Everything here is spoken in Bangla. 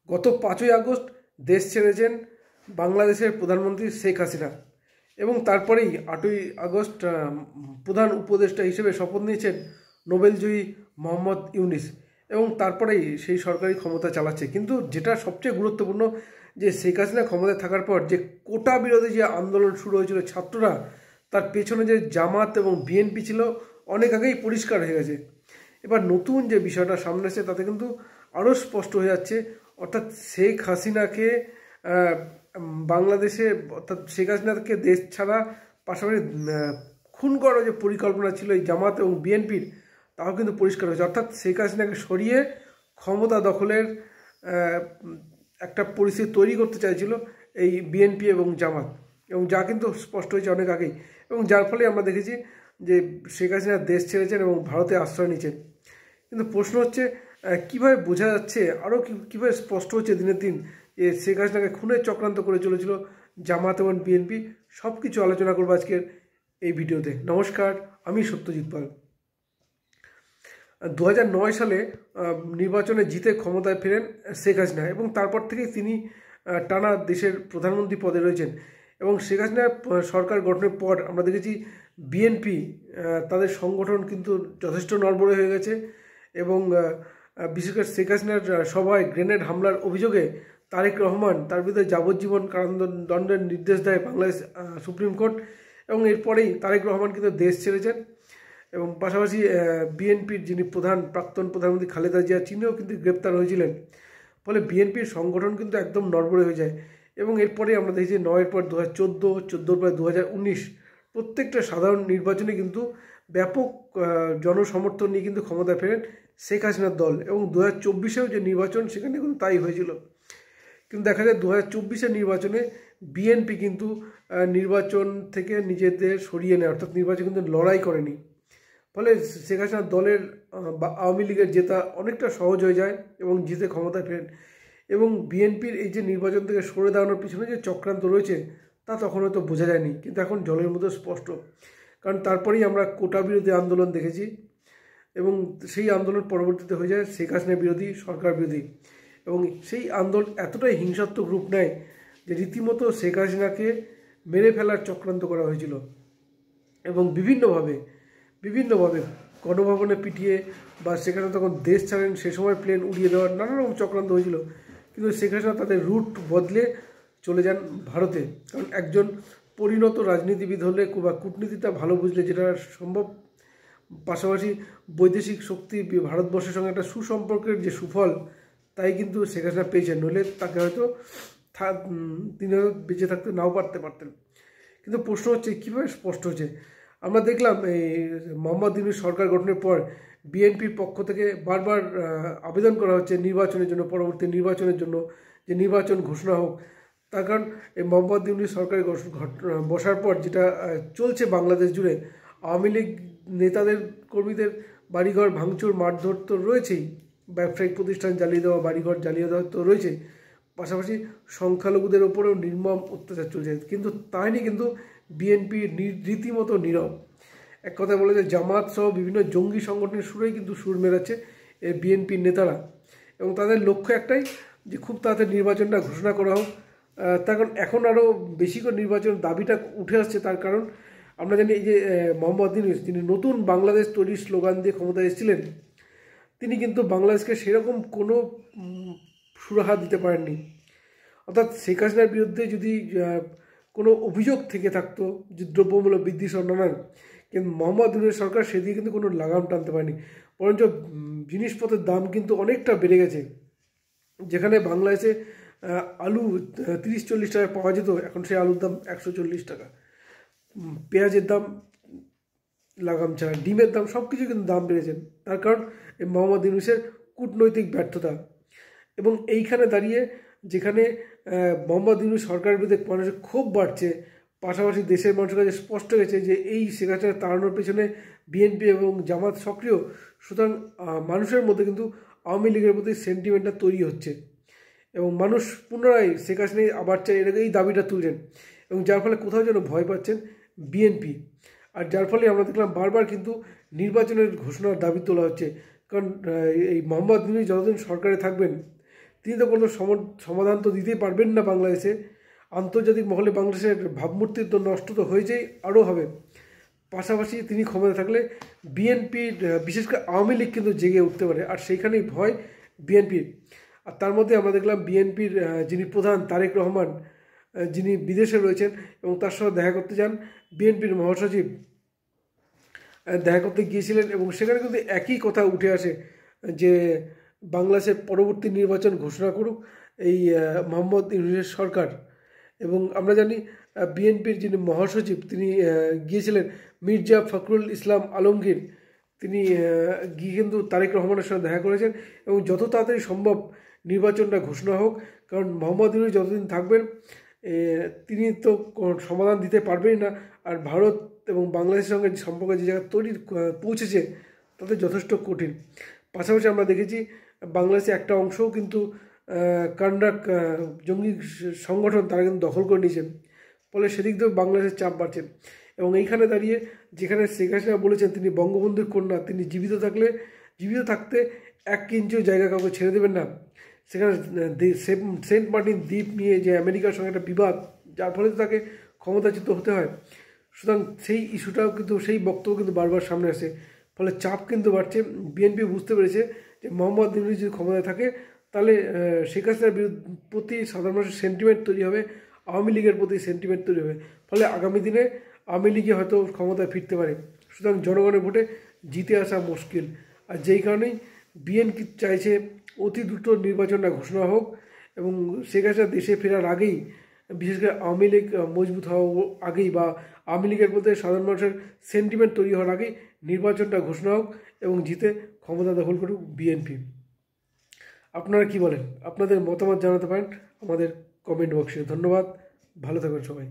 গত 5ই আগস্ট দেশ ছেড়েছেন বাংলাদেশের প্রধানমন্ত্রী শেখ হাসিনা এবং তারপরেই 8ই আগস্ট প্রধান উপদেষ্টা হিসেবে শপথ নিয়েছেন নোবেলজয়ী মোহাম্মদ ইউনিস এবং তারপরেই সেই সরকারি ক্ষমতা চালাচ্ছে। কিন্তু যেটা সবচেয়ে গুরুত্বপূর্ণ যে শেখ হাসিনা ক্ষমতায় থাকার পর যে কোটা বিরোধী যে আন্দোলন শুরু হয়েছিল ছাত্ররা, তার পেছনে যে জামাত এবং বিএনপি ছিল অনেক আগেই পরিষ্কার হয়ে গেছে। এবার নতুন যে বিষয়টা সামনে আসছে তাতে কিন্তু আরও স্পষ্ট হয়ে যাচ্ছে, অর্থাৎ শেখ হাসিনাকে বাংলাদেশে অর্থাৎ শেখ হাসিনাকে দেশ ছাড়া পাশাপাশি খুন করার যে পরিকল্পনা ছিল এই জামাত এবং বিএনপির, তাও কিন্তু পরিষ্কার হয়েছে। অর্থাৎ শেখ হাসিনাকে সরিয়ে ক্ষমতা দখলের একটা পরিস্থিতি তৈরি করতে চাইছিল এই বিএনপি এবং জামাত, এবং যা কিন্তু স্পষ্ট হয়েছে অনেক আগেই, এবং যার ফলে আমরা দেখেছি যে শেখ হাসিনা দেশ ছেড়েছেন এবং ভারতে আশ্রয় নিচ্ছেন। কিন্তু প্রশ্ন হচ্ছে কীভাবে বোঝা যাচ্ছে, আরও কীভাবে স্পষ্ট হচ্ছে দিনের দিন যে শেখ হাসিনাকে খুনের চক্রান্ত করে চলেছিল জামাত এবং বিএনপি। সব কিছু আলোচনা করবো আজকের এই ভিডিওতে। নমস্কার, আমি সত্যজিৎ পাল। 2009 সালে নির্বাচনে জিতে ক্ষমতায় ফেরেন শেখ হাসিনা এবং তারপর থেকেই তিনি টানা দেশের প্রধানমন্ত্রী পদে রয়েছেন। এবং শেখ হাসিনার সরকার গঠনের পর আমরা দেখেছি বিএনপি তাদের সংগঠন কিন্তু যথেষ্ট নড়বড়ে হয়ে গেছে এবং বিশেষ করে শেখ হাসিনার সভায় গ্রেনেড হামলার অভিযোগে তারেক রহমান তার বিরুদ্ধে যাবজ্জীবন কারাদণ্ডের নির্দেশ দেয় বাংলাদেশ সুপ্রিম কোর্ট, এবং এরপরেই তারেক রহমান কিন্তু দেশ ছেড়েছেন। এবং পাশাপাশি বিএনপির যিনি প্রাক্তন প্রধানমন্ত্রী খালেদা জিয়া, তিনিও কিন্তু গ্রেপ্তার হয়েছিলেন। ফলে বিএনপির সংগঠন কিন্তু একদম নড়বড়ে হয়ে যায়। এবং এরপরে আমরা দেখি যে 9-এর পর 2014, 14-র পর 2019 প্রত্যেকটা সাধারণ নির্বাচনে কিন্তু ব্যাপক জনসমর্থন নিয়ে কিন্তু ক্ষমতা ফেরেন শেখ হাসিনার দল, এবং 2024-এও যে নির্বাচন সেখানে কিন্তু তাই হয়েছিল। কিন্তু দেখা যায় 2024-এর নির্বাচনে বিএনপি কিন্তু নির্বাচন থেকে নিজেদের সরিয়ে নেয়, অর্থাৎ নির্বাচন কিন্তু লড়াই করেনি। ফলে শেখ হাসিনার দলের বা আওয়ামী লীগের জেতা অনেকটা সহজ হয়ে যায় এবং জিতে ক্ষমতায় ফেরেন। এবং বিএনপির এই যে নির্বাচন থেকে সরে দাঁড়ানোর পিছনে যে চক্রান্ত রয়েছে তা তখন হয়তো বোঝা যায়নি, কিন্তু এখন জলের মতো স্পষ্ট। কারণ তারপরেই আমরা কোটা বিরোধী আন্দোলন দেখেছি এবং সেই আন্দোলন পরবর্তীতে হয়ে যায় শেখ হাসিনা বিরোধী, সরকার বিরোধী, এবং সেই আন্দোলন এতটাই হিংসাত্মক রূপ নেয় যে রীতিমতো শেখ হাসিনাকে মেরে ফেলার চক্রান্ত করা হয়েছিল। এবং বিভিন্নভাবে গণভবনে পিটিয়ে বা সেখানে তখন দেশ ছাড়েন সে সময় প্লেন উড়িয়ে দেওয়ার নানা রকম চক্রান্ত হয়েছিল। কিন্তু শেখ হাসিনা তাদের রুট বদলে চলে যান ভারতে, কারণ একজন পরিণত রাজনীতিবিদ হলে বা কূটনীতিটা ভালো বুঝলে যেটা সম্ভব, পাশাপাশি বৈদেশিক শক্তি ভারতবর্ষের সঙ্গে একটা সুসম্পর্কের যে সুফল, তাই কিন্তু শেখ হাসিনা পেয়েছেন। নইলে তাকে হয়তো তিনি বেঁচে থাকতে নাও পারতেন। কিন্তু প্রশ্ন হচ্ছে কীভাবে স্পষ্ট হচ্ছে। আমরা দেখলাম এই মোহাম্মদ ইউনূস সরকার গঠনের পর বিএনপির পক্ষ থেকে বারবার আবেদন করা হচ্ছে নির্বাচনের জন্য, পরবর্তী নির্বাচনের জন্য যে নির্বাচন ঘোষণা হোক। তার কারণ এই মোহাম্মদ ইউনূস সরকার বসার পর যেটা চলছে বাংলাদেশ জুড়ে, আওয়ামী লীগ নেতাদের কর্মীদের বাড়িঘর ভাঙচুর, মারধর তো রয়েছেই, ব্যবসায়িক প্রতিষ্ঠান জ্বালিয়ে দেওয়া, বাড়িঘর জ্বালিয়ে দেওয়া তো রয়েছে, পাশাপাশি সংখ্যালঘুদের ওপরেও নির্মম অত্যাচার চলছে। কিন্তু তাই নিয়ে কিন্তু বিএনপি রীতিমতো নীরব। এক কথা বলে যে জামাত সহ বিভিন্ন জঙ্গি সংগঠনের সুরেই কিন্তু সুর মেলাচ্ছে এই বিএনপির নেতারা, এবং তাদের লক্ষ্য একটাই যে খুব তাড়াতাড়ি নির্বাচনটা ঘোষণা করা হোক। তার কারণ এখন আরও বেশি করে নির্বাচনের দাবিটা উঠে আসছে। তার কারণ আমরা জানি এই যে মোহাম্মদ ইউনূস, যিনি নতুন বাংলাদেশ তৈরির স্লোগান দিয়ে ক্ষমতায় এসেছিলেন, তিনি কিন্তু বাংলাদেশকে সেরকম কোনো সুরাহা দিতে পারেননি। অর্থাৎ শেখ হাসিনার বিরুদ্ধে যদি কোনো অভিযোগ থেকে থাকতো যে দ্রব্যমূল্য বৃদ্ধি সহ নানান, কিন্তু মোহাম্মদ ইউনূস সরকার সেদিকে কিন্তু কোনো লাগাম টানতে পারেনি, বরঞ্চ জিনিসপত্রের দাম কিন্তু অনেকটা বেড়ে গেছে। যেখানে বাংলাদেশে আলু 30-40 টাকায় পাওয়া যেত, এখন সেই আলুর দাম 140 টাকা। পেঁয়াজের দাম লাগাম ছাড়া, ডিমের দাম, সব কিছু কিন্তু দাম বেড়েছেন। তার কারণ এই মোহাম্মদ ইউনূসের কূটনৈতিক ব্যর্থতা। এবং এইখানে দাঁড়িয়ে যেখানে মোহাম্মদ ইউনূস সরকারের বিরুদ্ধে মানুষের ক্ষোভ বাড়ছে, পাশাপাশি দেশের মানুষের কাছে স্পষ্ট গেছে যে এই শেখ হাসিনা তাড়ানোর পেছনে বিএনপি এবং জামাত সক্রিয়, সুতরাং মানুষের মধ্যে কিন্তু আওয়ামী লীগের প্রতি সেন্টিমেন্টটা তৈরি হচ্ছে এবং মানুষ পুনরায় শেখ হাসিনা আবার চাই এই দাবিটা তুলছেন, এবং যার ফলে কোথাও যেন ভয় পাচ্ছেন বিএনপি। আর যার ফলে আমরা দেখলাম বারবার কিন্তু নির্বাচনের ঘোষণার দাবি তোলা হচ্ছে। কারণ এই মোহাম্মদ ইউনূস যতদিন সরকারে থাকবেন তিনি তো কোনো সমাধান তো দিতেই পারবেন না বাংলাদেশে। আন্তর্জাতিক মহলে বাংলাদেশের ভাবমূর্তি তো নষ্ট তো হয়েছেই, আরও হবে। পাশাপাশি তিনি ক্ষমতা থাকলে বিএনপির, বিশেষ করে আওয়ামী লীগ কিন্তু জেগে উঠতে পারে, আর সেইখানেই ভয় বিএনপির। আর তার মধ্যে আমরা দেখলাম বিএনপির যিনি প্রধান তারেক রহমান, যিনি বিদেশে রয়েছেন এবং তার সঙ্গে দেখা করতে যান বিএনপির মহাসচিব, দেখা করতে গিয়েছিলেন এবং সেখানে কিন্তু একই কথা উঠে আসে যে বাংলাদেশের পরবর্তী নির্বাচন ঘোষণা করুক এই মোহাম্মদ ইউনূসের সরকার। এবং আমরা জানি বিএনপির যিনি মহাসচিব তিনি গিয়েছিলেন মির্জা ফখরুল ইসলাম আলমগীর, তিনি গিয়ে কিন্তু তারেক রহমানের সঙ্গে দেখা করেছেন এবং যত তাড়াতাড়ি সম্ভব নির্বাচনটা ঘোষণা হোক, কারণ মোহাম্মদ ইউনূস যতদিন থাকবেন তিনি তো সমাধান দিতে পারবেনই না। আর ভারত এবং বাংলাদেশের সঙ্গে সম্পর্ক যে জায়গায় পৌঁছেছে তাতে যথেষ্ট কঠিন। পাশাপাশি আমরা দেখেছি বাংলাদেশে একটা অংশও কিন্তু কান্ডাক জঙ্গি সংগঠন তারা কিন্তু দখল করে নিয়েছেন, ফলে সেদিক দিয়েও বাংলাদেশের চাপ বাড়ছে। এবং এইখানে দাঁড়িয়ে যেখানে শেখ হাসিনা বলেছেন তিনি বঙ্গবন্ধুর কন্যা, তিনি জীবিত থাকতে 1 ইঞ্চিও জায়গা কাউকে ছেড়ে দেবেন না, সেখানে সেন্ট মার্টিন দ্বীপ নিয়ে যে আমেরিকার সঙ্গে একটা বিবাদ, যার ফলে তাকে ক্ষমতাচ্যুত হতে হয়। সুতরাং সেই ইস্যুটাও কিন্তু, সেই বক্তব্য কিন্তু বারবার সামনে আসে, ফলে চাপ কিন্তু বাড়ছে। বিএনপি বুঝতে পেরেছে যে মোহাম্মদ ইউনূস যদি ক্ষমতায় থাকে তাহলে শেখ হাসিনার প্রতি সাধারণ মানুষের সেন্টিমেন্ট তৈরি হবে, আওয়ামী লীগের প্রতি সেন্টিমেন্ট তৈরি হবে, ফলে আগামী দিনে আওয়ামী লীগে হয়তো ক্ষমতায় ফিরতে পারে। সুতরাং জনগণের ভোটে জিতে আসা মুশকিল। আর যেই কারণেই বিএনপি চাইছে অতি দ্রুত নির্বাচনটা ঘোষণা হোক এবং শেখ হাসিনা দেশে ফেরার আগেই, বিশেষ করে আওয়ামী লীগ মজবুত হওয়ার আগেই বা আওয়ামী লীগের প্রতি সাধারণ মানুষের সেন্টিমেন্ট তৈরি হওয়ার আগেই নির্বাচনটা ঘোষণা হোক এবং জিতে ক্ষমতা দখল করুক বিএনপি। আপনারা কি বলেন? আপনাদের মতামত জানাতে পারেন আমাদের কমেন্ট বক্সে। ধন্যবাদ, ভালো থাকবেন সবাই।